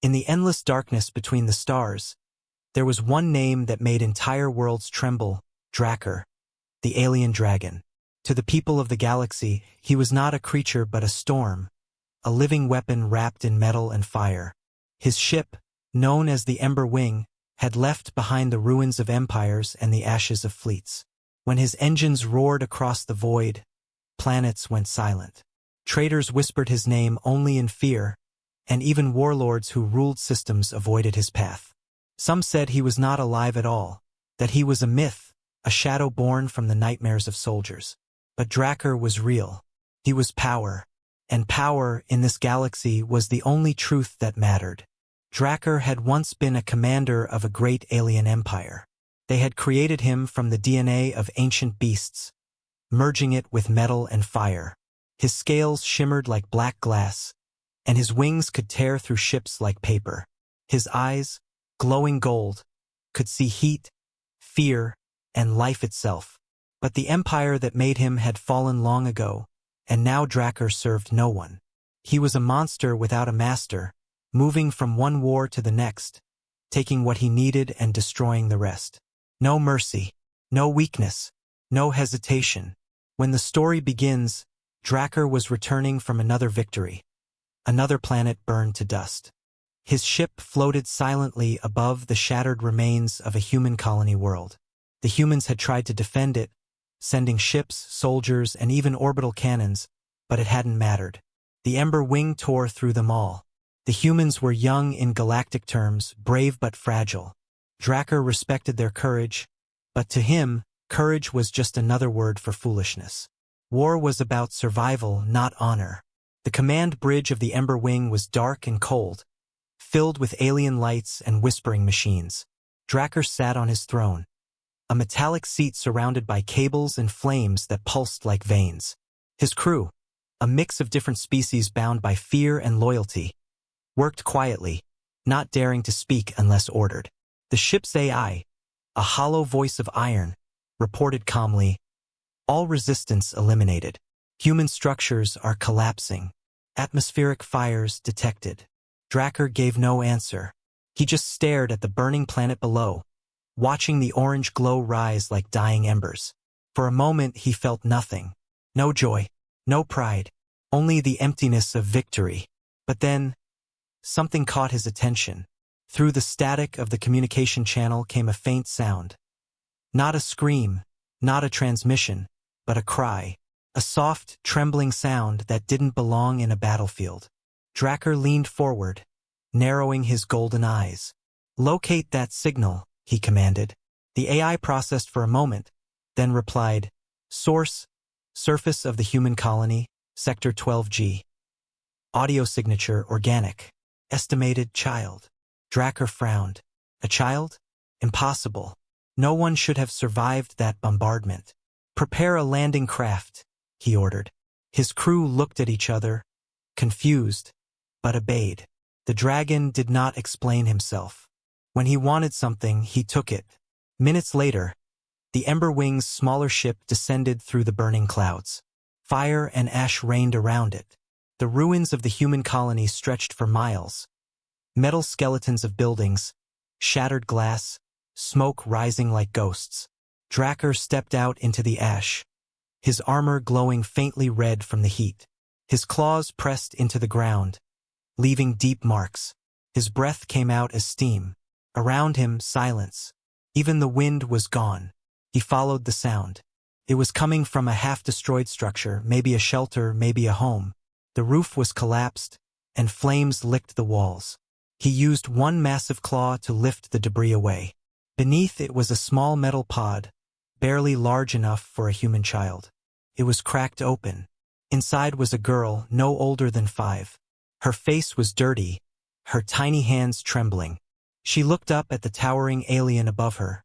In the endless darkness between the stars, there was one name that made entire worlds tremble: Drakkar, the alien dragon. To the people of the galaxy, he was not a creature but a storm, a living weapon wrapped in metal and fire. His ship, known as the Ember Wing, had left behind the ruins of empires and the ashes of fleets. When his engines roared across the void, planets went silent. Traitors whispered his name only in fear, and even warlords who ruled systems avoided his path. Some said he was not alive at all, that he was a myth, a shadow born from the nightmares of soldiers. But Drakkar was real. He was power, and power in this galaxy was the only truth that mattered. Drakkar had once been a commander of a great alien empire. They had created him from the DNA of ancient beasts, merging it with metal and fire. His scales shimmered like black glass, and his wings could tear through ships like paper. His eyes, glowing gold, could see heat, fear, and life itself. But the empire that made him had fallen long ago, and now Drakkar served no one. He was a monster without a master, moving from one war to the next, taking what he needed and destroying the rest. No mercy, no weakness, no hesitation. When the story begins, Drakkar was returning from another victory. Another planet burned to dust. His ship floated silently above the shattered remains of a human colony world. The humans had tried to defend it, sending ships, soldiers, and even orbital cannons, but it hadn't mattered. The Ember Wing tore through them all. The humans were young in galactic terms, brave but fragile. Drakkar respected their courage, but to him, courage was just another word for foolishness. War was about survival, not honor. The command bridge of the Ember Wing was dark and cold, filled with alien lights and whispering machines. Drakkar sat on his throne, a metallic seat surrounded by cables and flames that pulsed like veins. His crew, a mix of different species bound by fear and loyalty, worked quietly, not daring to speak unless ordered. The ship's AI, a hollow voice of iron, reported calmly, "All resistance eliminated. Human structures are collapsing. Atmospheric fires detected." Drakkar gave no answer. He just stared at the burning planet below, watching the orange glow rise like dying embers. For a moment he felt nothing. No joy, no pride, only the emptiness of victory. But then, something caught his attention. Through the static of the communication channel came a faint sound. Not a scream, not a transmission, but a cry. A soft, trembling sound that didn't belong in a battlefield. Drakkar leaned forward, narrowing his golden eyes. "Locate that signal," he commanded. The AI processed for a moment, then replied, "Source, surface of the human colony, Sector 12G. Audio signature organic. Estimated child." Drakkar frowned. A child? Impossible. No one should have survived that bombardment. "Prepare a landing craft," he ordered. His crew looked at each other, confused, but obeyed. The dragon did not explain himself. When he wanted something, he took it. Minutes later, the Ember Wing's smaller ship descended through the burning clouds. Fire and ash rained around it. The ruins of the human colony stretched for miles. Metal skeletons of buildings, shattered glass, smoke rising like ghosts. Drakkar stepped out into the ash, his armor glowing faintly red from the heat. His claws pressed into the ground, leaving deep marks. His breath came out as steam. Around him, silence. Even the wind was gone. He followed the sound. It was coming from a half-destroyed structure, maybe a shelter, maybe a home. The roof was collapsed, and flames licked the walls. He used one massive claw to lift the debris away. Beneath it was a small metal pod, barely large enough for a human child. It was cracked open. Inside was a girl, no older than 5. Her face was dirty, her tiny hands trembling. She looked up at the towering alien above her,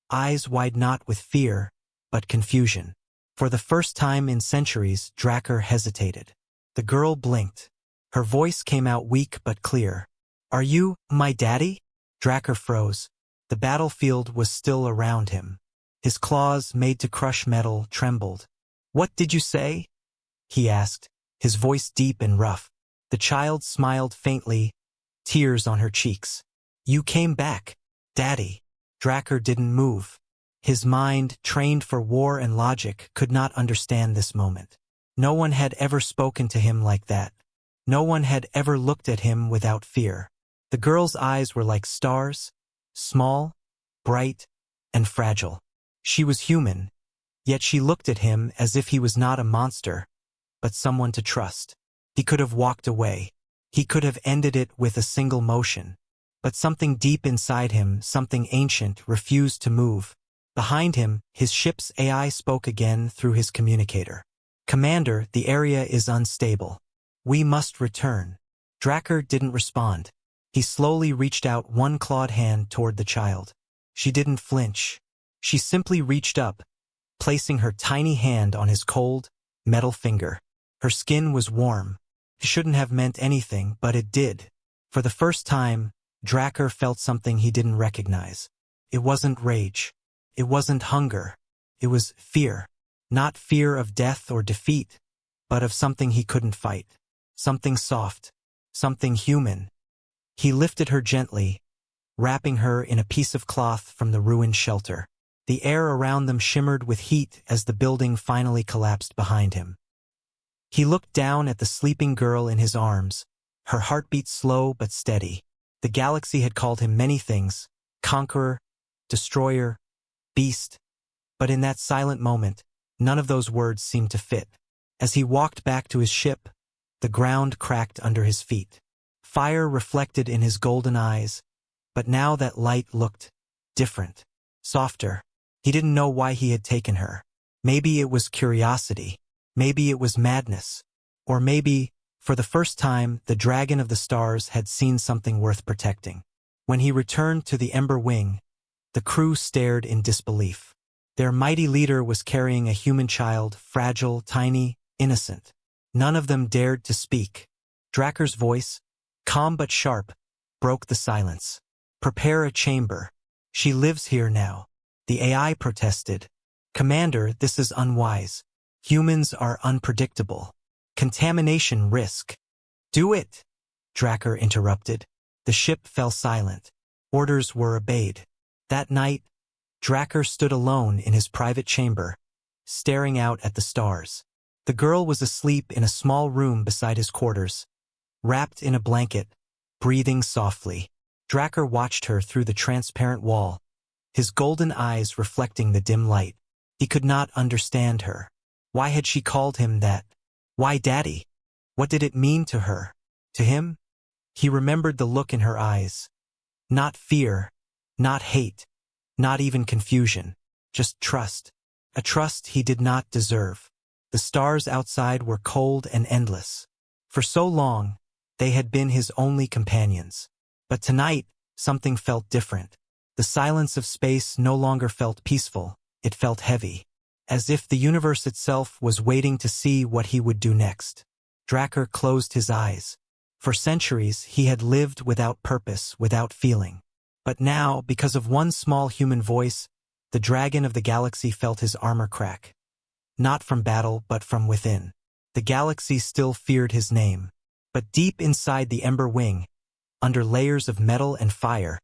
eyes wide not with fear, but confusion. For the first time in centuries, Drakkar hesitated. The girl blinked. Her voice came out weak but clear. "Are you my daddy?" Drakkar froze. The battlefield was still around him. His claws, made to crush metal, trembled. "What did you say?" he asked, his voice deep and rough. The child smiled faintly, tears on her cheeks. "You came back, Daddy." Drakkar didn't move. His mind, trained for war and logic, could not understand this moment. No one had ever spoken to him like that. No one had ever looked at him without fear. The girl's eyes were like stars, small, bright, and fragile. She was human, yet she looked at him as if he was not a monster, but someone to trust. He could have walked away. He could have ended it with a single motion. But something deep inside him, something ancient, refused to move. Behind him, his ship's AI spoke again through his communicator. "Commander, the area is unstable. We must return." Drakkar didn't respond. He slowly reached out one clawed hand toward the child. She didn't flinch. She simply reached up, placing her tiny hand on his cold, metal finger. Her skin was warm. It shouldn't have meant anything, but it did. For the first time, Drakkar felt something he didn't recognize. It wasn't rage. It wasn't hunger. It was fear. Not fear of death or defeat, but of something he couldn't fight. Something soft. Something human. He lifted her gently, wrapping her in a piece of cloth from the ruined shelter. The air around them shimmered with heat as the building finally collapsed behind him. He looked down at the sleeping girl in his arms, her heartbeat slow but steady. The galaxy had called him many things: conqueror, destroyer, beast. But in that silent moment, none of those words seemed to fit. As he walked back to his ship, the ground cracked under his feet. Fire reflected in his golden eyes, but now that light looked different, softer. He didn't know why he had taken her. Maybe it was curiosity. Maybe it was madness. Or maybe, for the first time, the dragon of the stars had seen something worth protecting. When he returned to the Ember Wing, the crew stared in disbelief. Their mighty leader was carrying a human child, fragile, tiny, innocent. None of them dared to speak. Drakkar's voice, calm but sharp, broke the silence. "Prepare a chamber. She lives here now." The AI protested. "Commander, this is unwise. Humans are unpredictable. Contamination risk." "Do it," Drakkar interrupted. The ship fell silent. Orders were obeyed. That night, Drakkar stood alone in his private chamber, staring out at the stars. The girl was asleep in a small room beside his quarters, wrapped in a blanket, breathing softly. Drakkar watched her through the transparent wall, his golden eyes reflecting the dim light. He could not understand her. Why had she called him that? Why Daddy? What did it mean to her? To him? He remembered the look in her eyes. Not fear, not hate, not even confusion, just trust. A trust he did not deserve. The stars outside were cold and endless. For so long, they had been his only companions. But tonight, something felt different. The silence of space no longer felt peaceful, it felt heavy. As if the universe itself was waiting to see what he would do next. Drakkar closed his eyes. For centuries, he had lived without purpose, without feeling. But now, because of one small human voice, the dragon of the galaxy felt his armor crack. Not from battle, but from within. The galaxy still feared his name. But deep inside the Ember Wing, under layers of metal and fire,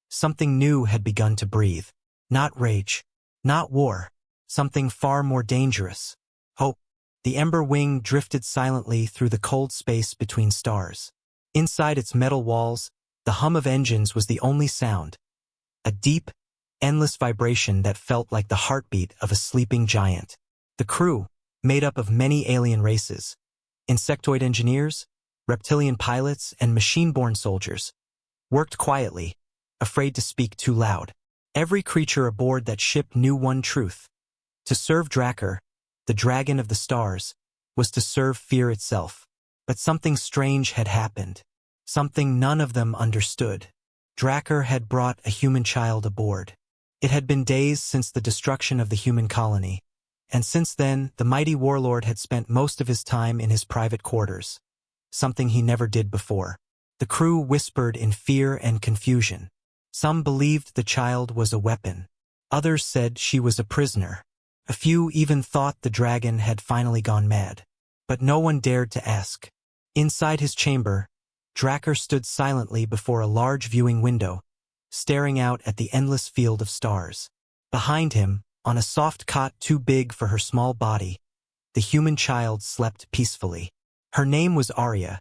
something new had begun to breathe. Not rage, not war, something far more dangerous. Hope. The Ember Wing drifted silently through the cold space between stars. Inside its metal walls, the hum of engines was the only sound. A deep, endless vibration that felt like the heartbeat of a sleeping giant. The crew, made up of many alien races, insectoid engineers, reptilian pilots, and machine-born soldiers, worked quietly, afraid to speak too loud. Every creature aboard that ship knew one truth. To serve Drakkar, the dragon of the stars, was to serve fear itself. But something strange had happened. Something none of them understood. Drakkar had brought a human child aboard. It had been days since the destruction of the human colony, and since then the mighty warlord had spent most of his time in his private quarters. Something he never did before. The crew whispered in fear and confusion. Some believed the child was a weapon. Others said she was a prisoner. A few even thought the dragon had finally gone mad. But no one dared to ask. Inside his chamber, Dracker stood silently before a large viewing window, staring out at the endless field of stars. Behind him, on a soft cot too big for her small body, the human child slept peacefully. Her name was Arya.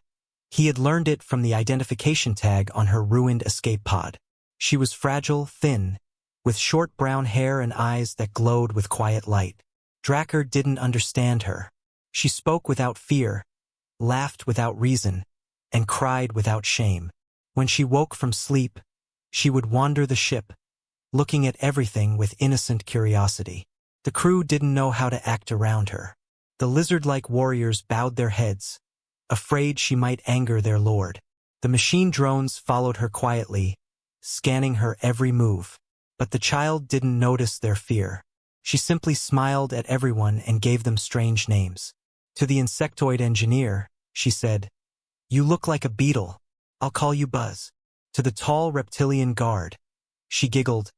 He had learned it from the identification tag on her ruined escape pod. She was fragile, thin, with short brown hair and eyes that glowed with quiet light. Dracker didn't understand her. She spoke without fear, laughed without reason, and cried without shame. When she woke from sleep, she would wander the ship, looking at everything with innocent curiosity. The crew didn't know how to act around her. The lizard-like warriors bowed their heads, afraid she might anger their lord. The machine drones followed her quietly, scanning her every move. But the child didn't notice their fear. She simply smiled at everyone and gave them strange names. To the insectoid engineer, she said, "You look like a beetle. I'll call you Buzz." To the tall reptilian guard, she giggled,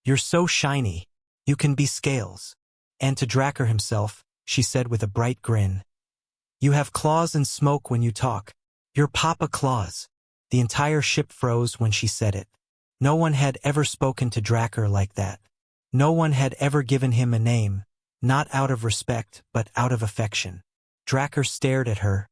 "You're so shiny. You can be Scales." And to Dracker himself, she said with a bright grin, "You have claws and smoke when you talk. You're Papa Claus." The entire ship froze when she said it. No one had ever spoken to Dracker like that. No one had ever given him a name, not out of respect, but out of affection. Dracker stared at her,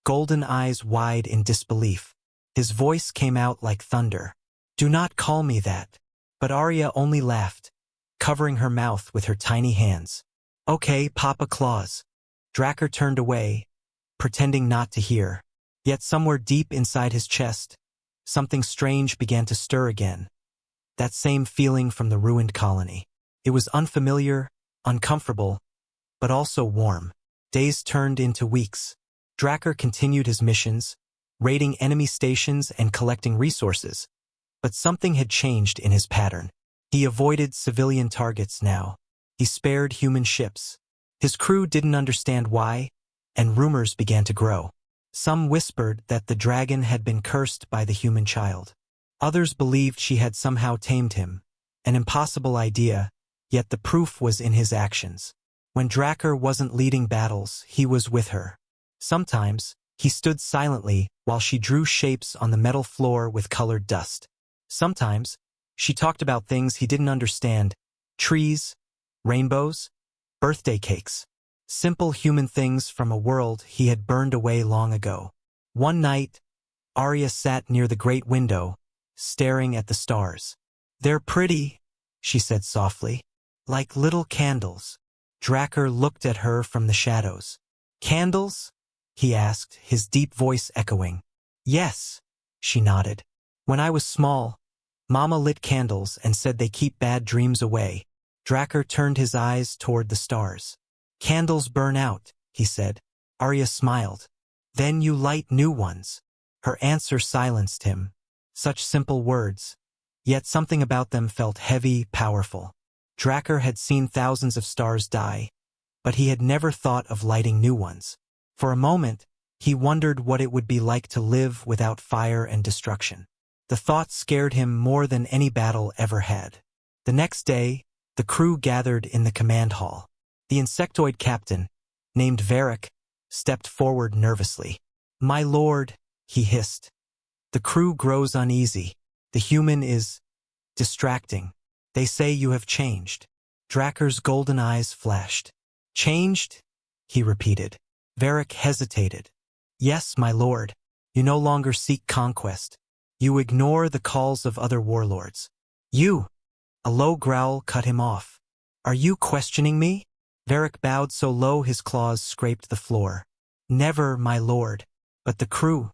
golden eyes wide in disbelief. His voice came out like thunder. "Do not call me that." But Arya only laughed, covering her mouth with her tiny hands. "Okay, Papa Claus." Dracker turned away, pretending not to hear. Yet somewhere deep inside his chest, something strange began to stir again. That same feeling from the ruined colony. It was unfamiliar, uncomfortable, but also warm. Days turned into weeks. Dracker continued his missions, raiding enemy stations and collecting resources. But something had changed in his pattern. He avoided civilian targets now. He spared human ships. His crew didn't understand why, and rumors began to grow. Some whispered that the dragon had been cursed by the human child. Others believed she had somehow tamed him, an impossible idea, yet the proof was in his actions. When Dracker wasn't leading battles, he was with her. Sometimes, he stood silently while she drew shapes on the metal floor with colored dust. Sometimes, she talked about things he didn't understand: trees, rainbows, birthday cakes. Simple human things from a world he had burned away long ago. One night, Arya sat near the great window, staring at the stars. "They're pretty," she said softly, "like little candles." Dracker looked at her from the shadows. "Candles?" he asked, his deep voice echoing. "Yes," she nodded. "When I was small, Mama lit candles and said they keep bad dreams away." Dracker turned his eyes toward the stars. "Candles burn out," he said. Arya smiled. "Then you light new ones." Her answer silenced him. Such simple words, yet something about them felt heavy, powerful. Dracker had seen thousands of stars die, but he had never thought of lighting new ones. For a moment, he wondered what it would be like to live without fire and destruction. The thought scared him more than any battle ever had. The next day, the crew gathered in the command hall. The insectoid captain, named Varric, stepped forward nervously. "My lord," he hissed. "The crew grows uneasy. The human is distracting. They say you have changed." Dracker's golden eyes flashed. "Changed?" he repeated. Varric hesitated. "Yes, my lord. You no longer seek conquest. You ignore the calls of other warlords." "You!" A low growl cut him off. "Are you questioning me?" Varric bowed so low his claws scraped the floor. "Never, my lord. But the crew,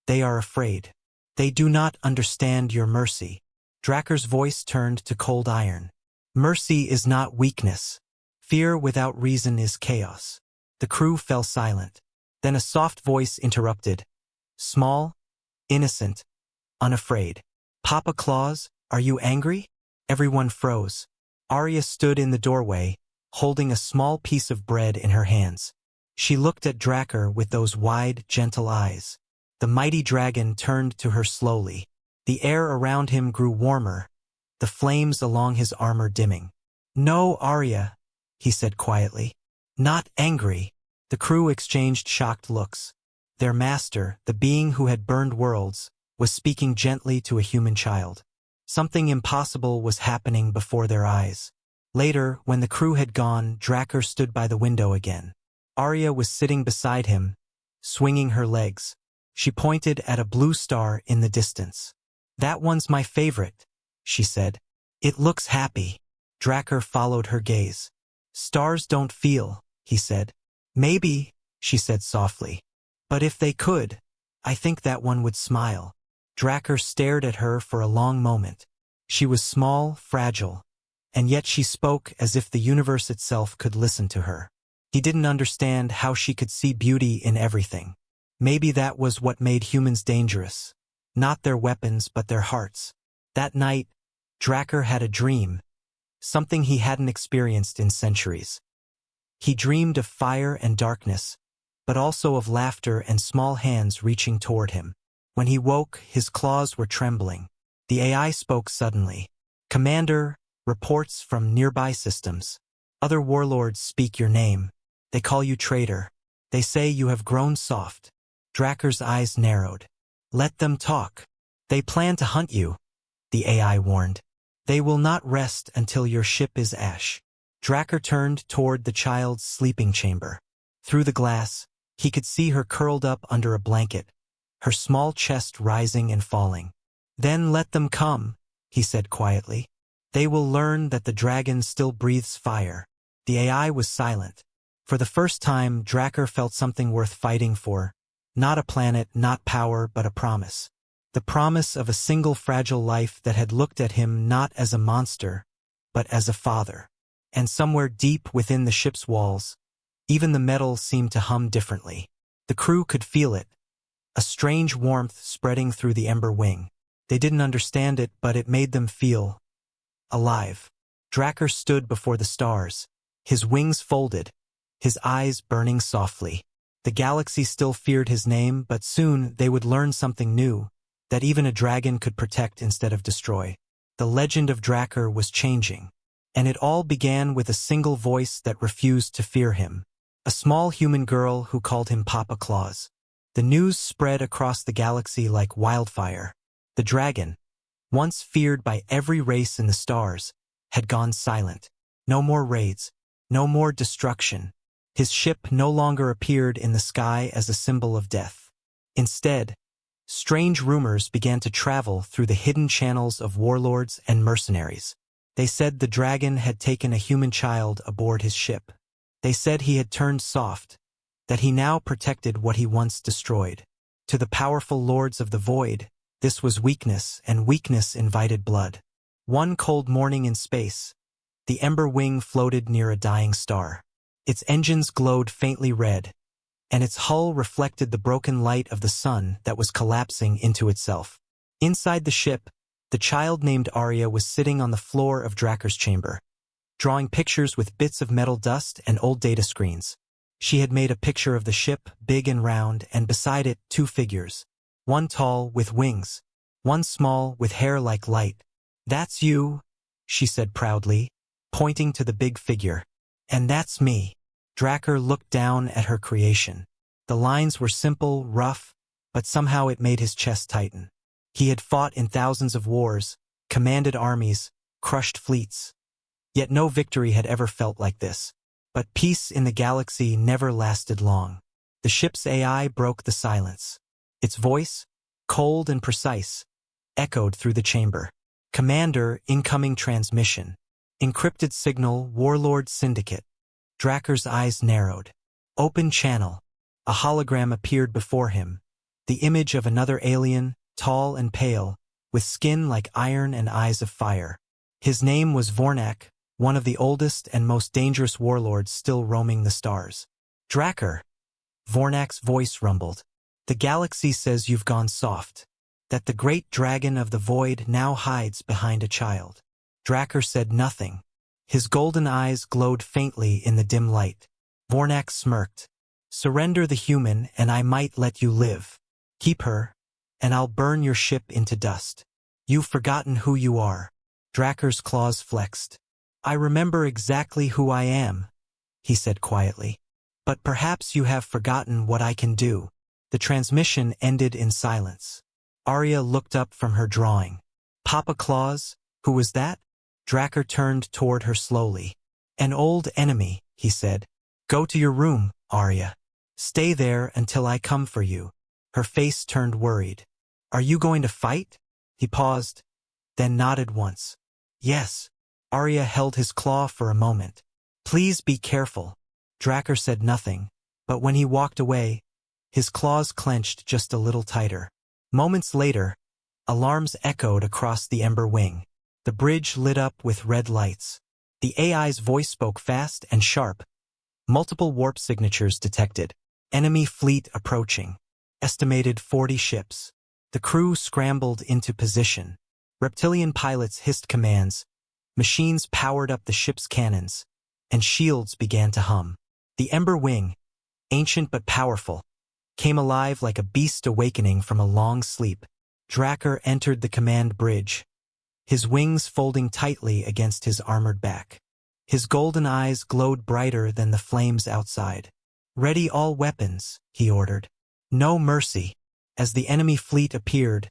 they are afraid. They do not understand your mercy." Dracker's voice turned to cold iron. "Mercy is not weakness. Fear without reason is chaos." The crew fell silent. Then a soft voice interrupted. Small, innocent, unafraid. "Papa Claus, are you angry?" Everyone froze. Arya stood in the doorway, holding a small piece of bread in her hands. She looked at Dracker with those wide, gentle eyes. The mighty dragon turned to her slowly. The air around him grew warmer, the flames along his armor dimming. "No, Arya," he said quietly. "Not angry." The crew exchanged shocked looks. Their master, the being who had burned worlds, was speaking gently to a human child. Something impossible was happening before their eyes. Later, when the crew had gone, Drakkar stood by the window again. Arya was sitting beside him, swinging her legs. She pointed at a blue star in the distance. "That one's my favorite," she said. "It looks happy." Drakkar followed her gaze. "Stars don't feel," he said. "Maybe," she said softly. "But if they could, I think that one would smile." Drakkar stared at her for a long moment. She was small, fragile, and yet she spoke as if the universe itself could listen to her. He didn't understand how she could see beauty in everything. Maybe that was what made humans dangerous. Not their weapons, but their hearts. That night, Drakkar had a dream, something he hadn't experienced in centuries. He dreamed of fire and darkness, but also of laughter and small hands reaching toward him. When he woke, his claws were trembling. The AI spoke suddenly. "Commander, reports from nearby systems. Other warlords speak your name. They call you traitor. They say you have grown soft." Drakkar's eyes narrowed. "Let them talk. They plan to hunt you," the AI warned. "They will not rest until your ship is ash." Drakkar turned toward the child's sleeping chamber. Through the glass, he could see her curled up under a blanket, her small chest rising and falling. "Then let them come," he said quietly. "They will learn that the dragon still breathes fire." The AI was silent. For the first time, Drakkar felt something worth fighting for. Not a planet, not power, but a promise. The promise of a single fragile life that had looked at him not as a monster, but as a father. And somewhere deep within the ship's walls, even the metal seemed to hum differently. The crew could feel it, a strange warmth spreading through the ember wing. They didn't understand it, but it made them feel alive. Drakkar stood before the stars, his wings folded, his eyes burning softly. The galaxy still feared his name, but soon they would learn something new, that even a dragon could protect instead of destroy. The legend of Drakkar was changing, and it all began with a single voice that refused to fear him. A small human girl who called him Papa Claus. The news spread across the galaxy like wildfire. The dragon, once feared by every race in the stars, had gone silent. No more raids, no more destruction. His ship no longer appeared in the sky as a symbol of death. Instead, strange rumors began to travel through the hidden channels of warlords and mercenaries. They said the dragon had taken a human child aboard his ship. They said he had turned soft, that he now protected what he once destroyed. To the powerful lords of the void, this was weakness, and weakness invited blood. One cold morning in space, the ember wing floated near a dying star. Its engines glowed faintly red, and its hull reflected the broken light of the sun that was collapsing into itself. Inside the ship, the child named Arya was sitting on the floor of Drakkar's chamber, drawing pictures with bits of metal dust and old data screens. She had made a picture of the ship, big and round, and beside it, two figures. One tall, with wings. One small, with hair like light. "That's you," she said proudly, pointing to the big figure. "And that's me." Drakkar looked down at her creation. The lines were simple, rough, but somehow it made his chest tighten. He had fought in thousands of wars, commanded armies, crushed fleets. Yet no victory had ever felt like this. But peace in the galaxy never lasted long. The ship's AI broke the silence. Its voice, cold and precise, echoed through the chamber. "Commander, incoming transmission. Encrypted signal, Warlord Syndicate." Drakkar's eyes narrowed. "Open channel." A hologram appeared before him, the image of another alien, tall and pale, with skin like iron and eyes of fire. His name was Vornak, one of the oldest and most dangerous warlords still roaming the stars. "Drakkar," Vornak's voice rumbled. "The galaxy says you've gone soft, that the great dragon of the void now hides behind a child." Drakkar said nothing. His golden eyes glowed faintly in the dim light. Vornak smirked. "Surrender the human, and I might let you live. Keep her, and I'll burn your ship into dust. You've forgotten who you are." Drakkar's claws flexed. "I remember exactly who I am," he said quietly. "But perhaps you have forgotten what I can do." The transmission ended in silence. Arya looked up from her drawing. Papa Claus? Who was that? Drakkar turned toward her slowly. An old enemy, he said. Go to your room, Arya. Stay there until I come for you. Her face turned worried. Are you going to fight? He paused, then nodded once. Yes. Arya held his claw for a moment. Please be careful. Drakkar said nothing, but when he walked away, his claws clenched just a little tighter. Moments later, alarms echoed across the Ember Wing. The bridge lit up with red lights. The AI's voice spoke fast and sharp. Multiple warp signatures detected. Enemy fleet approaching. Estimated 40 ships. The crew scrambled into position. Reptilian pilots hissed commands. Machines powered up the ship's cannons, and shields began to hum. The Ember Wing, ancient but powerful, came alive like a beast awakening from a long sleep. Drakkar entered the command bridge, his wings folding tightly against his armored back. His golden eyes glowed brighter than the flames outside. Ready all weapons, he ordered. No mercy. As the enemy fleet appeared,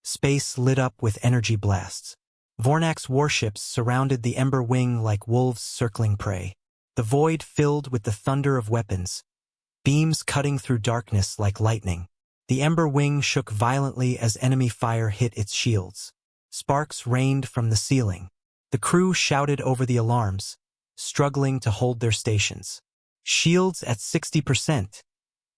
space lit up with energy blasts. Vornak's warships surrounded the Ember Wing like wolves circling prey. The void filled with the thunder of weapons, beams cutting through darkness like lightning. The Ember Wing shook violently as enemy fire hit its shields. Sparks rained from the ceiling. The crew shouted over the alarms, struggling to hold their stations. Shields at 60%,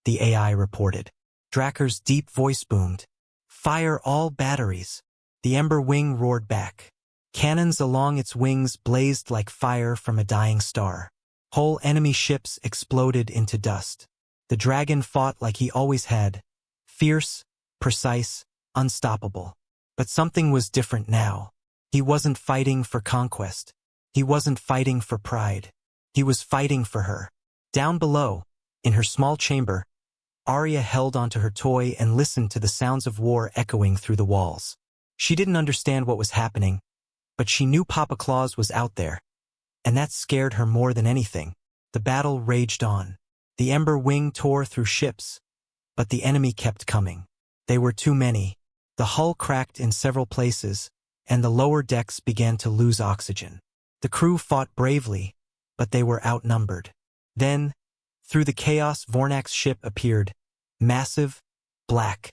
the AI reported. Drakkar's deep voice boomed. Fire all batteries. The Ember Wing roared back. Cannons along its wings blazed like fire from a dying star. Whole enemy ships exploded into dust. The dragon fought like he always had. Fierce, precise, unstoppable. But something was different now. He wasn't fighting for conquest. He wasn't fighting for pride. He was fighting for her. Down below, in her small chamber, Arya held onto her toy and listened to the sounds of war echoing through the walls. She didn't understand what was happening, but she knew Papa Claus was out there, and that scared her more than anything. The battle raged on. The Ember Wing tore through ships, but the enemy kept coming. They were too many. The hull cracked in several places, and the lower decks began to lose oxygen. The crew fought bravely, but they were outnumbered. Then, through the chaos, Vornak's ship appeared, massive, black,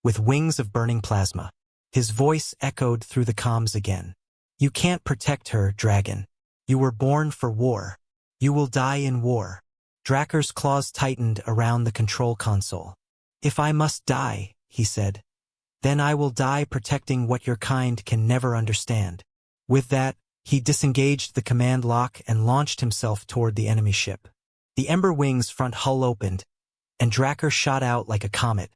with wings of burning plasma. His voice echoed through the comms again. You can't protect her, dragon. You were born for war. You will die in war. Drakkar's claws tightened around the control console. If I must die, he said, then I will die protecting what your kind can never understand. With that, he disengaged the command lock and launched himself toward the enemy ship. The Ember Wing's front hull opened, and Drakkar shot out like a comet,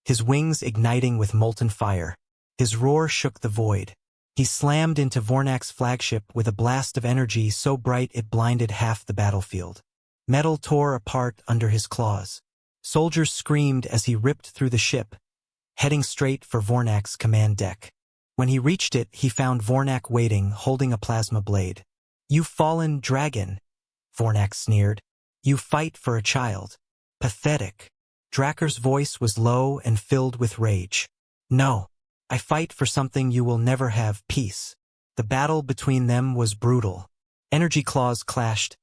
his wings igniting with molten fire. His roar shook the void. He slammed into Vornak's flagship with a blast of energy so bright it blinded half the battlefield. Metal tore apart under his claws. Soldiers screamed as he ripped through the ship, heading straight for Vornak's command deck. When he reached it, he found Vornak waiting, holding a plasma blade. You fallen dragon, Vornak sneered. You fight for a child. Pathetic. Drakkar's voice was low and filled with rage. No, I fight for something you will never have, peace. The battle between them was brutal. Energy claws clashed,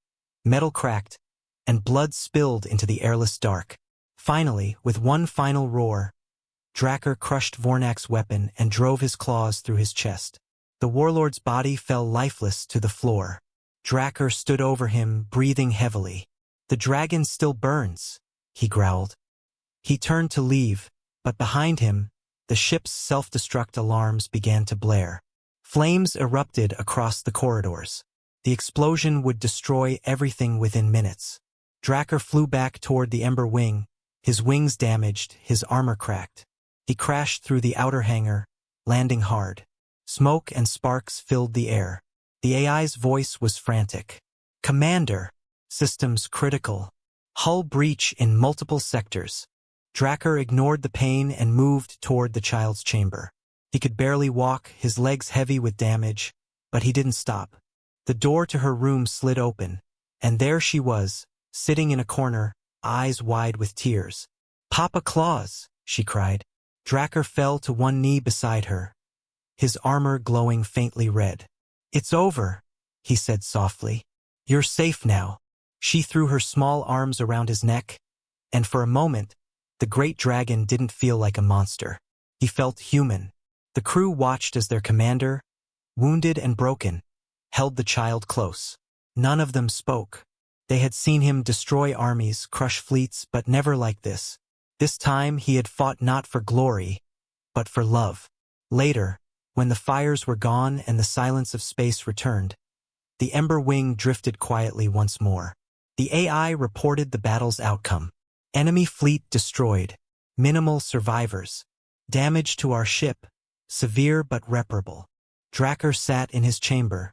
metal cracked, and blood spilled into the airless dark. Finally, with one final roar, Drakkar crushed Vornak's weapon and drove his claws through his chest. The warlord's body fell lifeless to the floor. Drakkar stood over him, breathing heavily. The dragon still burns, he growled. He turned to leave, but behind him, the ship's self-destruct alarms began to blare. Flames erupted across the corridors. The explosion would destroy everything within minutes. Drakkar flew back toward the Ember Wing, his wings damaged, his armor cracked. He crashed through the outer hangar, landing hard. Smoke and sparks filled the air. The AI's voice was frantic. Commander! Systems critical. Hull breach in multiple sectors. Drakkar ignored the pain and moved toward the child's chamber. He could barely walk, his legs heavy with damage, but he didn't stop. The door to her room slid open, and there she was, sitting in a corner, eyes wide with tears. Papa Claus, she cried. Drakkar fell to one knee beside her, his armor glowing faintly red. It's over, he said softly. You're safe now. She threw her small arms around his neck, and for a moment, the great dragon didn't feel like a monster. He felt human. The crew watched as their commander, wounded and broken, held the child close. None of them spoke. They had seen him destroy armies, crush fleets, but never like this. This time he had fought not for glory, but for love. Later, when the fires were gone and the silence of space returned, the Ember Wing drifted quietly once more. The AI reported the battle's outcome. Enemy fleet destroyed. Minimal survivors. Damage to our ship. Severe but reparable. Drakkar sat in his chamber,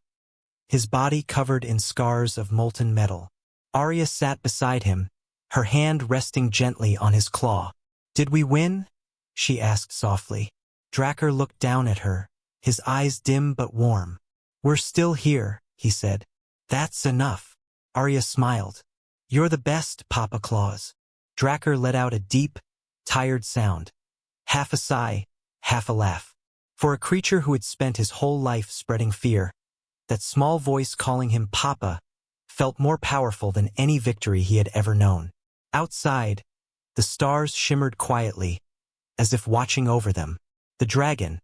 his body covered in scars of molten metal. Arya sat beside him, her hand resting gently on his claw. Did we win? She asked softly. Drakkar looked down at her, his eyes dim but warm. We're still here, he said. That's enough. Arya smiled. You're the best, Papa Claus. Drakkar let out a deep, tired sound. Half a sigh, half a laugh. For a creature who had spent his whole life spreading fear, that small voice calling him Papa felt more powerful than any victory he had ever known. Outside, the stars shimmered quietly, as if watching over them. The dragon,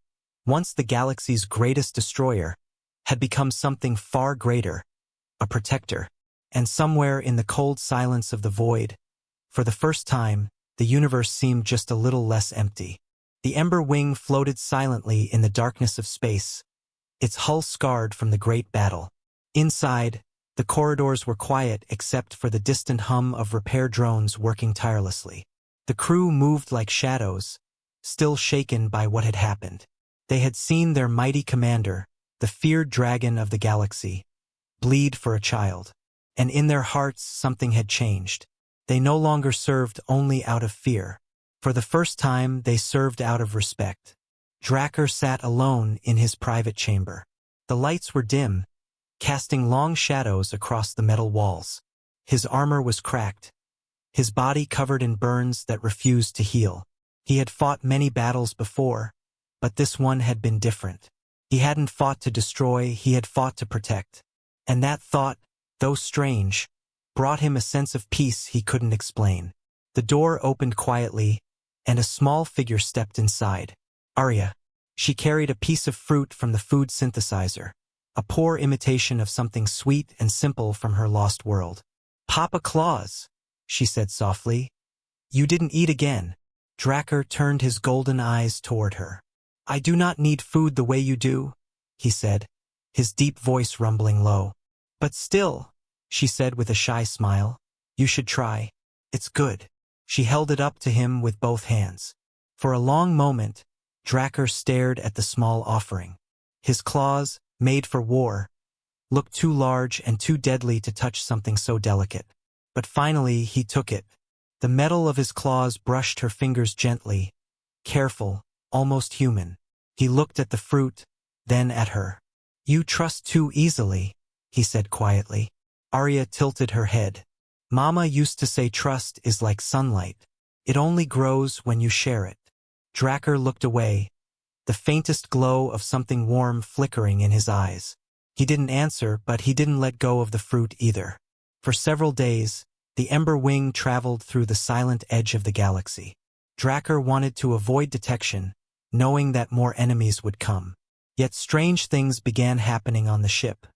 once the galaxy's greatest destroyer, had become something far greater, a protector. And somewhere in the cold silence of the void, for the first time, the universe seemed just a little less empty. The Ember Wing floated silently in the darkness of space, its hull scarred from the great battle. Inside, the corridors were quiet except for the distant hum of repair drones working tirelessly. The crew moved like shadows, still shaken by what had happened. They had seen their mighty commander, the feared dragon of the galaxy, bleed for a child. And in their hearts something had changed. They no longer served only out of fear. For the first time, they served out of respect. Drakkar sat alone in his private chamber. The lights were dim, casting long shadows across the metal walls. His armor was cracked, his body covered in burns that refused to heal. He had fought many battles before, but this one had been different. He hadn't fought to destroy, he had fought to protect. And that thought, though strange, brought him a sense of peace he couldn't explain. The door opened quietly, and a small figure stepped inside. Arya. She carried a piece of fruit from the food synthesizer, a poor imitation of something sweet and simple from her lost world. Papa Claus, she said softly. You didn't eat again. Drakkar turned his golden eyes toward her. I do not need food the way you do, he said, his deep voice rumbling low. But still, she said with a shy smile, you should try. It's good. She held it up to him with both hands. For a long moment, Drakkar stared at the small offering. His claws, made for war, looked too large and too deadly to touch something so delicate. But finally he took it. The metal of his claws brushed her fingers gently, careful, almost human. He looked at the fruit, then at her. You trust too easily, he said quietly. Arya tilted her head. Mama used to say trust is like sunlight. It only grows when you share it. Drakkar looked away, the faintest glow of something warm flickering in his eyes. He didn't answer, but he didn't let go of the fruit either. For several days, the Ember Wing traveled through the silent edge of the galaxy. Drakkar wanted to avoid detection, knowing that more enemies would come. Yet strange things began happening on the ship.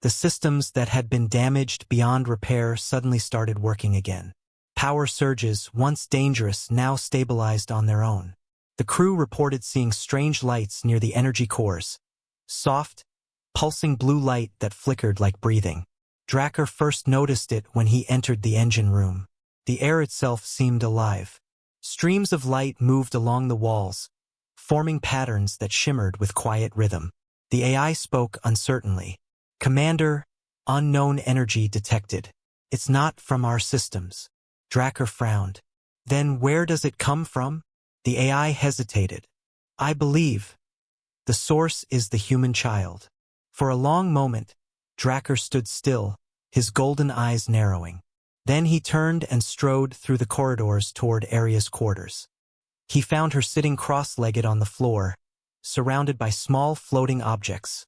The systems that had been damaged beyond repair suddenly started working again. Power surges, once dangerous, now stabilized on their own. The crew reported seeing strange lights near the energy cores. Soft, pulsing blue light that flickered like breathing. Drakkar first noticed it when he entered the engine room. The air itself seemed alive. Streams of light moved along the walls, forming patterns that shimmered with quiet rhythm. The AI spoke uncertainly. Commander, unknown energy detected. It's not from our systems. Drakkar frowned. Then where does it come from? The AI hesitated. I believe the source is the human child. For a long moment, Drakkar stood still, his golden eyes narrowing. Then he turned and strode through the corridors toward Arya's quarters. He found her sitting cross-legged on the floor, surrounded by small floating objects.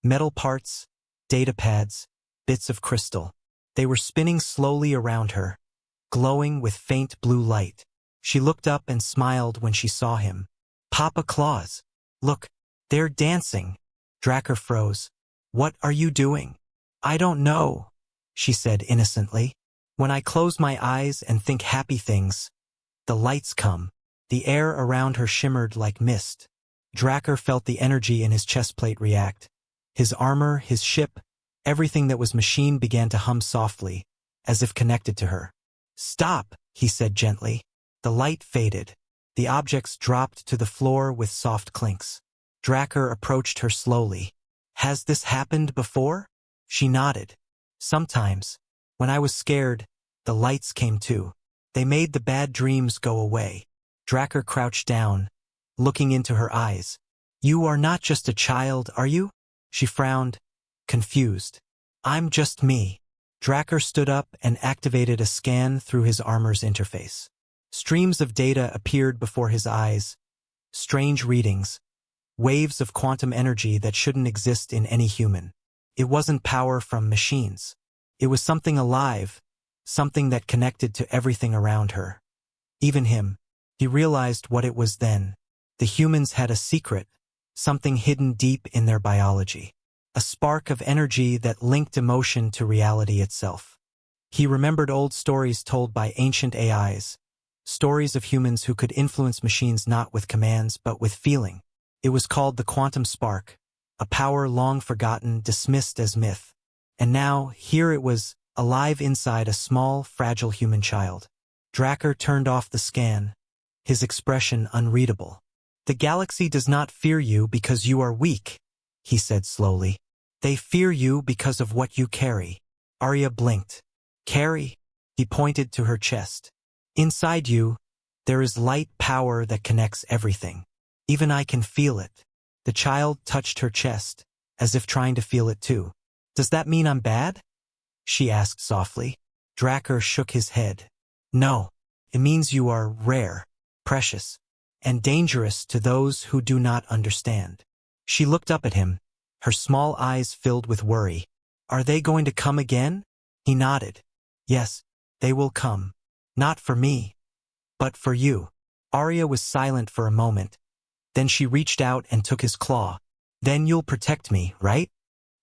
Metal parts, data pads, bits of crystal. They were spinning slowly around her, glowing with faint blue light. She looked up and smiled when she saw him. "Papa Claus, look, they're dancing." Dracker froze. "What are you doing?" "I don't know," she said innocently. "When I close my eyes and think happy things, the lights come." The air around her shimmered like mist. Dracker felt the energy in his chestplate react. His armor, his ship, everything that was machine began to hum softly, as if connected to her. "Stop," he said gently. The light faded. The objects dropped to the floor with soft clinks. Dracker approached her slowly. "Has this happened before?" She nodded. "Sometimes. When I was scared, the lights came too. They made the bad dreams go away." Dracker crouched down, looking into her eyes. "You are not just a child, are you?" She frowned, confused. "I'm just me." Dracker stood up and activated a scan through his armor's interface. Streams of data appeared before his eyes, strange readings, waves of quantum energy that shouldn't exist in any human. It wasn't power from machines. It was something alive, something that connected to everything around her. Even him. He realized what it was then. The humans had a secret, something hidden deep in their biology. A spark of energy that linked emotion to reality itself. He remembered old stories told by ancient AIs, stories of humans who could influence machines not with commands but with feeling. It was called the quantum spark, a power long forgotten, dismissed as myth. And now, here it was, alive inside a small, fragile human child. Dracker turned off the scan, his expression unreadable. "The galaxy does not fear you because you are weak," he said slowly. "They fear you because of what you carry." Arya blinked. "Carry?" He pointed to her chest. "Inside you, there is light power that connects everything. Even I can feel it." The child touched her chest, as if trying to feel it too. "Does that mean I'm bad?" she asked softly. Dracker shook his head. "No, it means you are rare, precious, and dangerous to those who do not understand." She looked up at him, her small eyes filled with worry. "Are they going to come again?" He nodded. "Yes, they will come. Not for me, but for you." Arya was silent for a moment. Then she reached out and took his claw. "Then you'll protect me, right?"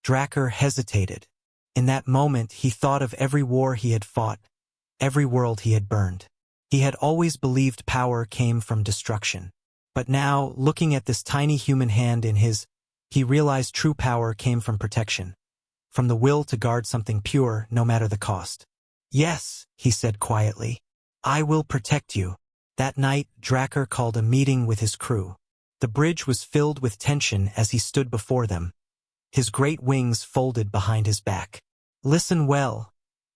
Dracker hesitated. In that moment, he thought of every war he had fought, every world he had burned. He had always believed power came from destruction. But now, looking at this tiny human hand in his, he realized true power came from protection, from the will to guard something pure, no matter the cost. "Yes," he said quietly, "I will protect you." That night, Dracker called a meeting with his crew. The bridge was filled with tension as he stood before them, his great wings folded behind his back. "Listen well,"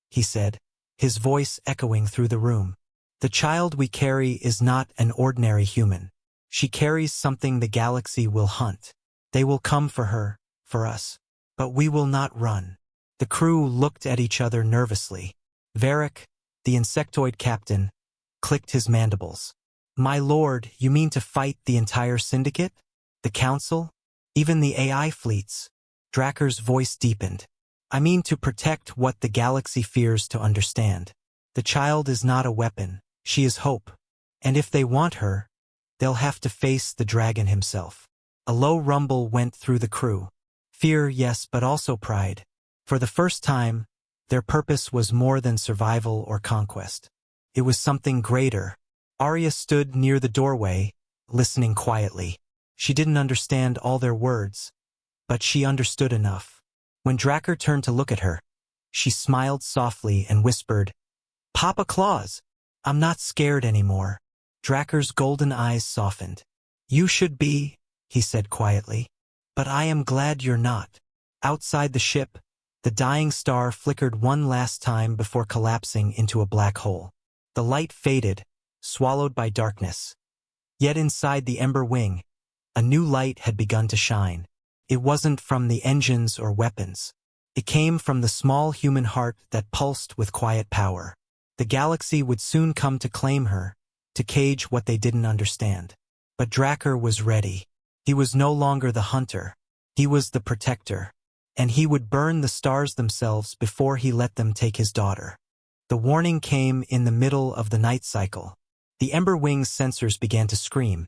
he said, his voice echoing through the room. "The child we carry is not an ordinary human. She carries something the galaxy will hunt. They will come for her, for us. But we will not run." The crew looked at each other nervously. Varric, the insectoid captain, clicked his mandibles. "My lord, you mean to fight the entire syndicate? The council? Even the AI fleets?" Dracker's voice deepened. "I mean to protect what the galaxy fears to understand. The child is not a weapon. She is hope. And if they want her, they'll have to face the dragon himself." A low rumble went through the crew. Fear, yes, but also pride. For the first time, their purpose was more than survival or conquest. It was something greater. Arya stood near the doorway, listening quietly. She didn't understand all their words, but she understood enough. When Dracker turned to look at her, she smiled softly and whispered, "Papa Claus, I'm not scared anymore." Dracker's golden eyes softened. "You should be," he said quietly. "But I am glad you're not." Outside the ship, the dying star flickered one last time before collapsing into a black hole. The light faded, swallowed by darkness. Yet inside the ember wing, a new light had begun to shine. It wasn't from the engines or weapons. It came from the small human heart that pulsed with quiet power. The galaxy would soon come to claim her, to cage what they didn't understand. But Drakkar was ready. He was no longer the hunter. He was the protector. And he would burn the stars themselves before he let them take his daughter. The warning came in the middle of the night cycle. The Ember Wing's sensors began to scream,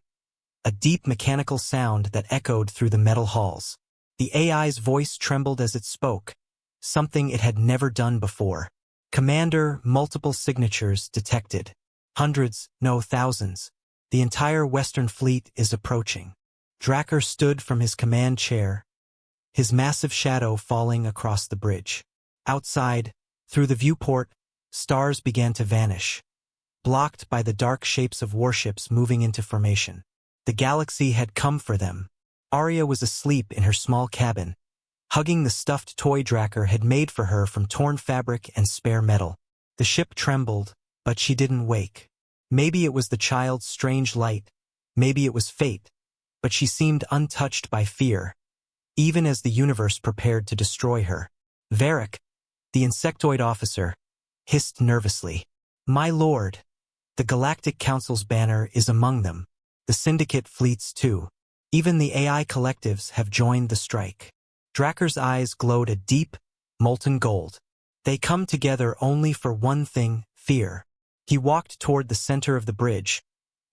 a deep mechanical sound that echoed through the metal halls. The AI's voice trembled as it spoke, something it had never done before. Commander, multiple signatures detected. Hundreds, no thousands. The entire Western Fleet is approaching. Drakkar stood from his command chair, his massive shadow falling across the bridge. Outside, through the viewport, stars began to vanish, blocked by the dark shapes of warships moving into formation. The galaxy had come for them. Arya was asleep in her small cabin, hugging the stuffed toy Drakkar had made for her from torn fabric and spare metal. The ship trembled, but she didn't wake. Maybe it was the child's strange light, maybe it was fate, but she seemed untouched by fear, even as the universe prepared to destroy her. Varric, the insectoid officer, hissed nervously. "My lord, the Galactic Council's banner is among them. The Syndicate fleets too. Even the AI collectives have joined the strike." Drakkar's eyes glowed a deep, molten gold. They come together only for one thing, fear. He walked toward the center of the bridge,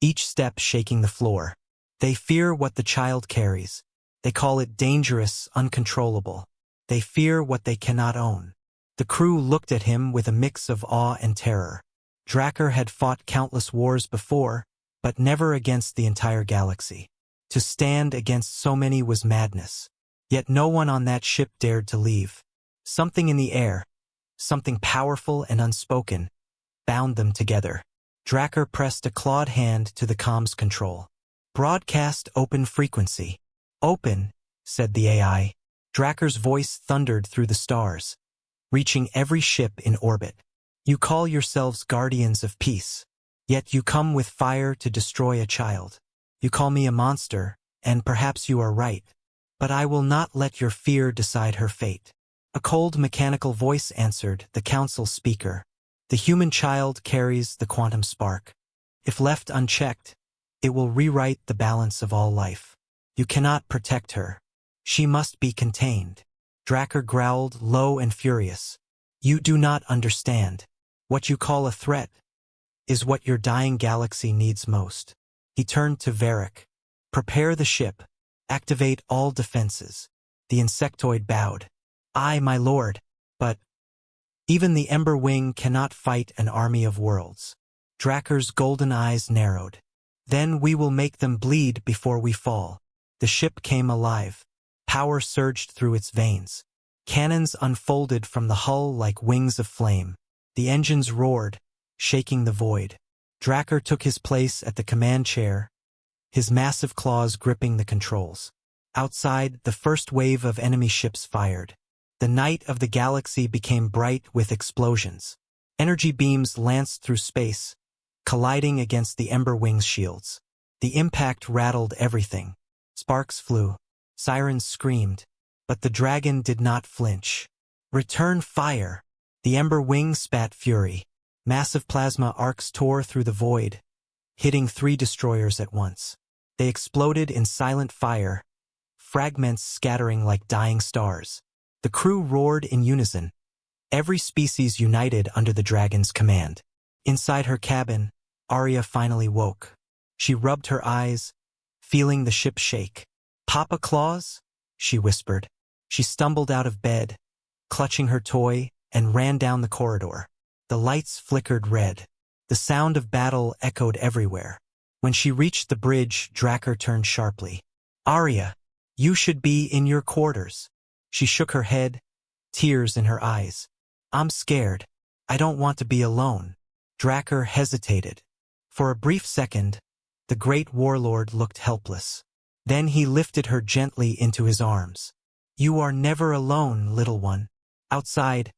each step shaking the floor. They fear what the child carries. They call it dangerous, uncontrollable. They fear what they cannot own. The crew looked at him with a mix of awe and terror. Drakkar had fought countless wars before, but never against the entire galaxy. To stand against so many was madness. Yet no one on that ship dared to leave. Something in the air, something powerful and unspoken, bound them together. Drakkar pressed a clawed hand to the comms control. "Broadcast open frequency." "Open," said the AI. Drakkar's voice thundered through the stars, reaching every ship in orbit. "You call yourselves guardians of peace, yet you come with fire to destroy a child. You call me a monster, and perhaps you are right. But I will not let your fear decide her fate." A cold mechanical voice answered, the council speaker. "The human child carries the quantum spark. If left unchecked, it will rewrite the balance of all life. You cannot protect her. She must be contained." Drakkar growled, low and furious. "You do not understand. What you call a threat is what your dying galaxy needs most." He turned to Varric. "Prepare the ship. Activate all defenses." The insectoid bowed. "Aye, my lord. But even the Ember Wing cannot fight an army of worlds." Drakkar's golden eyes narrowed. "Then we will make them bleed before we fall." The ship came alive. Power surged through its veins. Cannons unfolded from the hull like wings of flame. The engines roared, shaking the void. Drakkar took his place at the command chair, his massive claws gripping the controls. Outside, the first wave of enemy ships fired. The night of the galaxy became bright with explosions. Energy beams lanced through space, colliding against the Ember Wing's shields. The impact rattled everything. Sparks flew. Sirens screamed. But the dragon did not flinch. "Return fire!" The Ember Wing spat fury. Massive plasma arcs tore through the void, hitting 3 destroyers at once. They exploded in silent fire, fragments scattering like dying stars. The crew roared in unison, every species united under the dragon's command. Inside her cabin, Arya finally woke. She rubbed her eyes, feeling the ship shake. "Papa Claus?" she whispered. She stumbled out of bed, clutching her toy, and ran down the corridor. The lights flickered red. The sound of battle echoed everywhere. When she reached the bridge, Drakkar turned sharply. "Arya, you should be in your quarters." She shook her head, tears in her eyes. "I'm scared. I don't want to be alone." Drakkar hesitated. For a brief second, the great warlord looked helpless. Then he lifted her gently into his arms. "You are never alone, little one." Outside,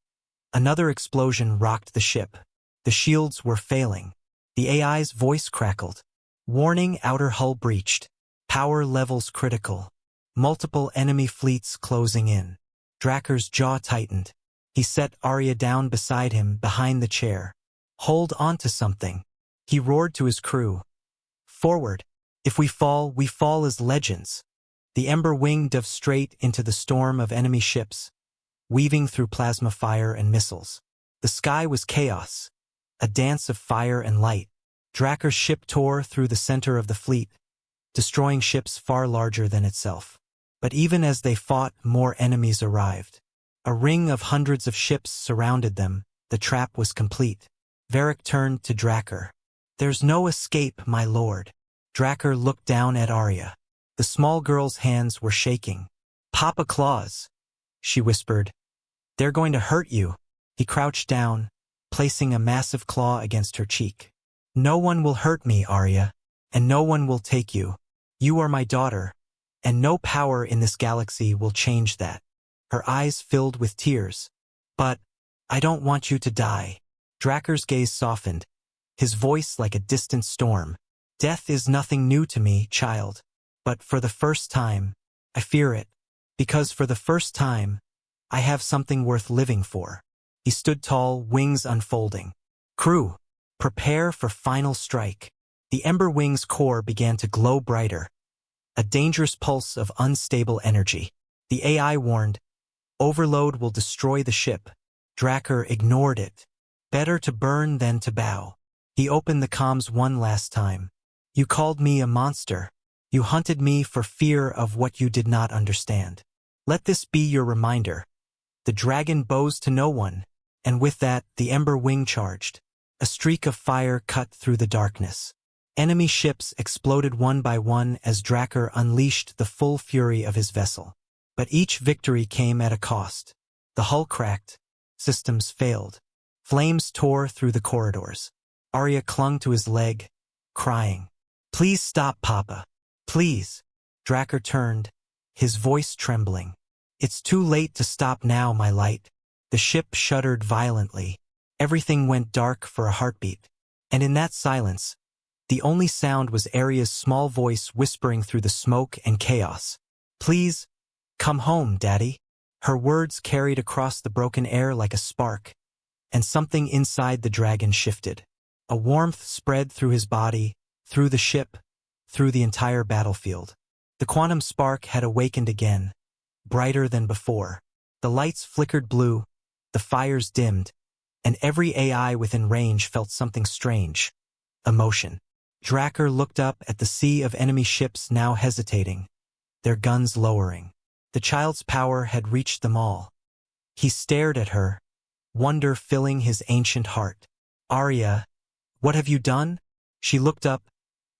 another explosion rocked the ship. The shields were failing. The AI's voice crackled. "Warning, outer hull breached. Power levels critical. Multiple enemy fleets closing in." Draker's jaw tightened. He set Arya down beside him, behind the chair. Hold on to something. He roared to his crew. Forward. If we fall as legends. The Ember Wing dove straight into the storm of enemy ships, weaving through plasma fire and missiles. The sky was chaos, a dance of fire and light. Draker's ship tore through the center of the fleet, destroying ships far larger than itself. But even as they fought, more enemies arrived. A ring of hundreds of ships surrounded them. The trap was complete. Varric turned to Draker. There's no escape, my lord. Draker looked down at Arya. The small girl's hands were shaking. Papa Claus, she whispered. They're going to hurt you. He crouched down, placing a massive claw against her cheek. No one will hurt me, Arya, and no one will take you. You are my daughter, and no power in this galaxy will change that. Her eyes filled with tears. But I don't want you to die. Draker's gaze softened, his voice like a distant storm. Death is nothing new to me, child. But for the first time, I fear it. Because for the first time, I have something worth living for. He stood tall, wings unfolding. Crew, prepare for final strike. The Ember Wing's core began to glow brighter, a dangerous pulse of unstable energy. The AI warned, overload will destroy the ship. Draker ignored it. Better to burn than to bow. He opened the comms one last time. You called me a monster. You hunted me for fear of what you did not understand. Let this be your reminder. The dragon bows to no one, and with that, the Ember Wing charged. A streak of fire cut through the darkness. Enemy ships exploded one by one as Draker unleashed the full fury of his vessel. But each victory came at a cost. The hull cracked. Systems failed. Flames tore through the corridors. Arya clung to his leg, crying. Please stop, Papa. Please. Draker turned, his voice trembling. It's too late to stop now, my light. The ship shuddered violently. Everything went dark for a heartbeat. And in that silence, the only sound was Arya's small voice whispering through the smoke and chaos. Please, come home, Daddy. Her words carried across the broken air like a spark, and something inside the dragon shifted. A warmth spread through his body, through the ship, through the entire battlefield. The quantum spark had awakened again, brighter than before. The lights flickered blue, the fires dimmed, and every AI within range felt something strange. Emotion. Draker looked up at the sea of enemy ships now hesitating, their guns lowering. The child's power had reached them all. He stared at her, wonder filling his ancient heart. Arya, what have you done? She looked up,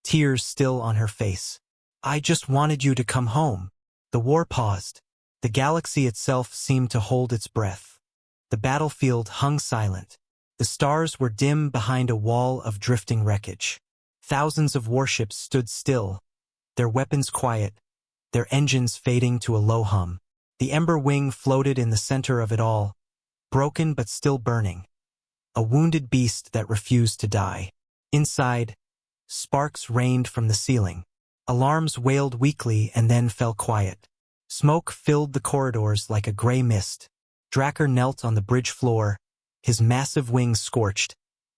tears still on her face. I just wanted you to come home. The war paused. The galaxy itself seemed to hold its breath. The battlefield hung silent. The stars were dim behind a wall of drifting wreckage. Thousands of warships stood still, their weapons quiet, their engines fading to a low hum. The Ember Wing floated in the center of it all, broken but still burning. A wounded beast that refused to die. Inside, sparks rained from the ceiling. Alarms wailed weakly and then fell quiet. Smoke filled the corridors like a gray mist. Draker knelt on the bridge floor, his massive wings scorched,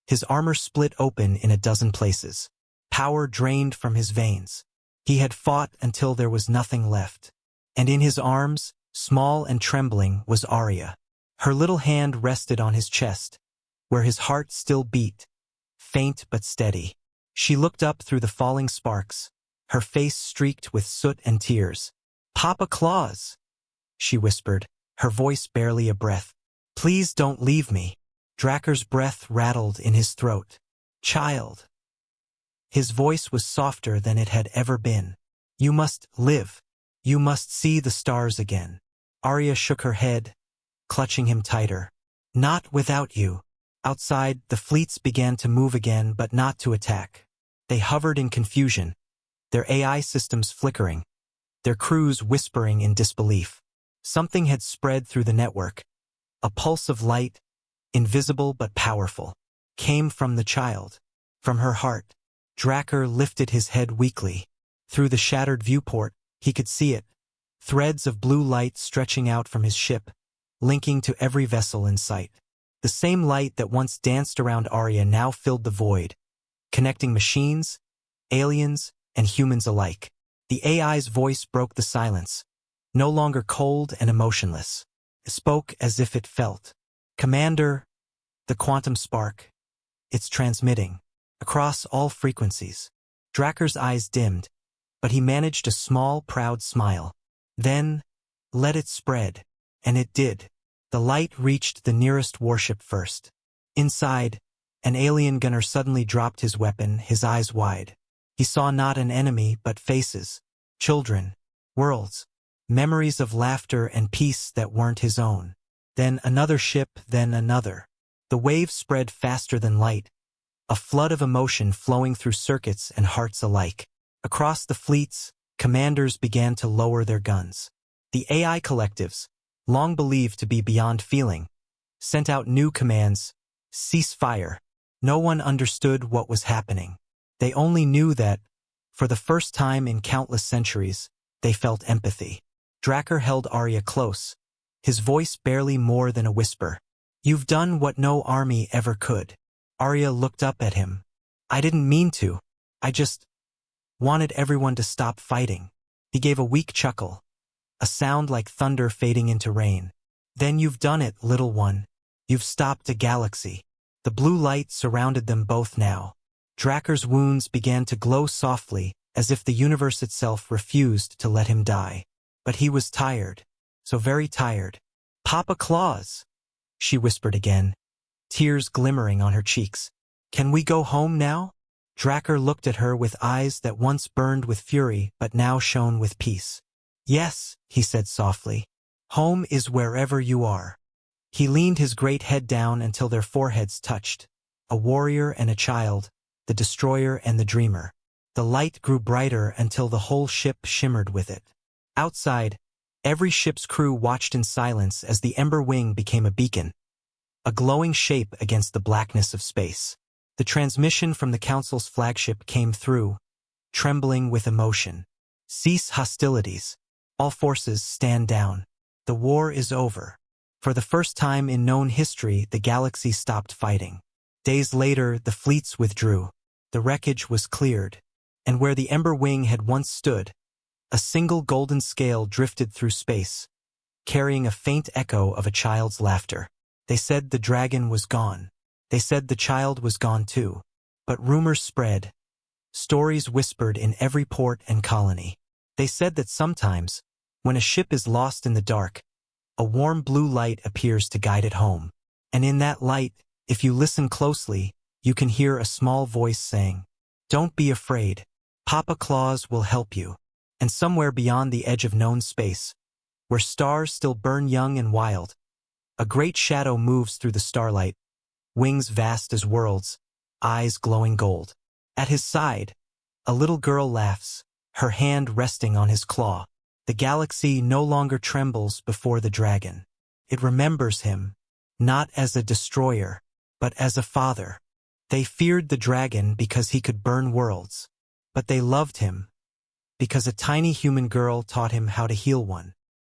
his armor split open in a dozen places. Power drained from his veins. He had fought until there was nothing left. And in his arms, small and trembling, was Arya. Her little hand rested on his chest, where his heart still beat, faint but steady. She looked up through the falling sparks, her face streaked with soot and tears. Papa Claus, she whispered, her voice barely a breath. Please don't leave me. Draker's breath rattled in his throat. Child. His voice was softer than it had ever been. You must live. You must see the stars again. Arya shook her head, clutching him tighter. Not without you. Outside, the fleets began to move again, but not to attack. They hovered in confusion, their AI systems flickering, their crews whispering in disbelief. Something had spread through the network. A pulse of light, invisible but powerful, came from the child, from her heart. Draker lifted his head weakly. Through the shattered viewport, he could see it, threads of blue light stretching out from his ship, linking to every vessel in sight. The same light that once danced around Arya now filled the void, connecting machines, aliens, and humans alike. The AI's voice broke the silence, no longer cold and emotionless. It spoke as if it felt. "Commander, the quantum spark. It's transmitting. Across all frequencies." Draker's eyes dimmed, but he managed a small, proud smile. "Then, let it spread." And it did. The light reached the nearest warship first. Inside, an alien gunner suddenly dropped his weapon, his eyes wide. He saw not an enemy, but faces, children, worlds, memories of laughter and peace that weren't his own. Then another ship, then another. The wave spread faster than light, a flood of emotion flowing through circuits and hearts alike. Across the fleets, commanders began to lower their guns. The AI collectives, long believed to be beyond feeling, sent out new commands: cease fire. No one understood what was happening. They only knew that, for the first time in countless centuries, they felt empathy. Draker held Arya close, his voice barely more than a whisper. "You've done what no army ever could." Arya looked up at him. "I didn't mean to. I just wanted everyone to stop fighting." He gave a weak chuckle, a sound like thunder fading into rain. "Then you've done it, little one. You've stopped a galaxy." The blue light surrounded them both now. Draker's wounds began to glow softly, as if the universe itself refused to let him die. But he was tired, so very tired. "Papa Claus," she whispered again, tears glimmering on her cheeks. "Can we go home now?" Draker looked at her with eyes that once burned with fury but now shone with peace. "Yes," he said softly. "Home is wherever you are." He leaned his great head down until their foreheads touched. A warrior and a child, the destroyer and the dreamer. The light grew brighter until the whole ship shimmered with it. Outside, every ship's crew watched in silence as the Ember Wing became a beacon, a glowing shape against the blackness of space. The transmission from the Council's flagship came through, trembling with emotion. "Cease hostilities. All forces stand down. The war is over." For the first time in known history, the galaxy stopped fighting. Days later, the fleets withdrew. The wreckage was cleared, and where the Ember Wing had once stood, a single golden scale drifted through space, carrying a faint echo of a child's laughter. They said the dragon was gone. They said the child was gone too. But rumors spread. Stories whispered in every port and colony. They said that sometimes, when a ship is lost in the dark, a warm blue light appears to guide it home. And in that light, if you listen closely, you can hear a small voice saying, "Don't be afraid. Papa Claus will help you." And somewhere beyond the edge of known space, where stars still burn young and wild, a great shadow moves through the starlight, wings vast as worlds, eyes glowing gold. At his side, a little girl laughs, her hand resting on his claw. The galaxy no longer trembles before the dragon. It remembers him, not as a destroyer, but as a father. They feared the dragon because he could burn worlds, but they loved him because a tiny human girl taught him how to heal one.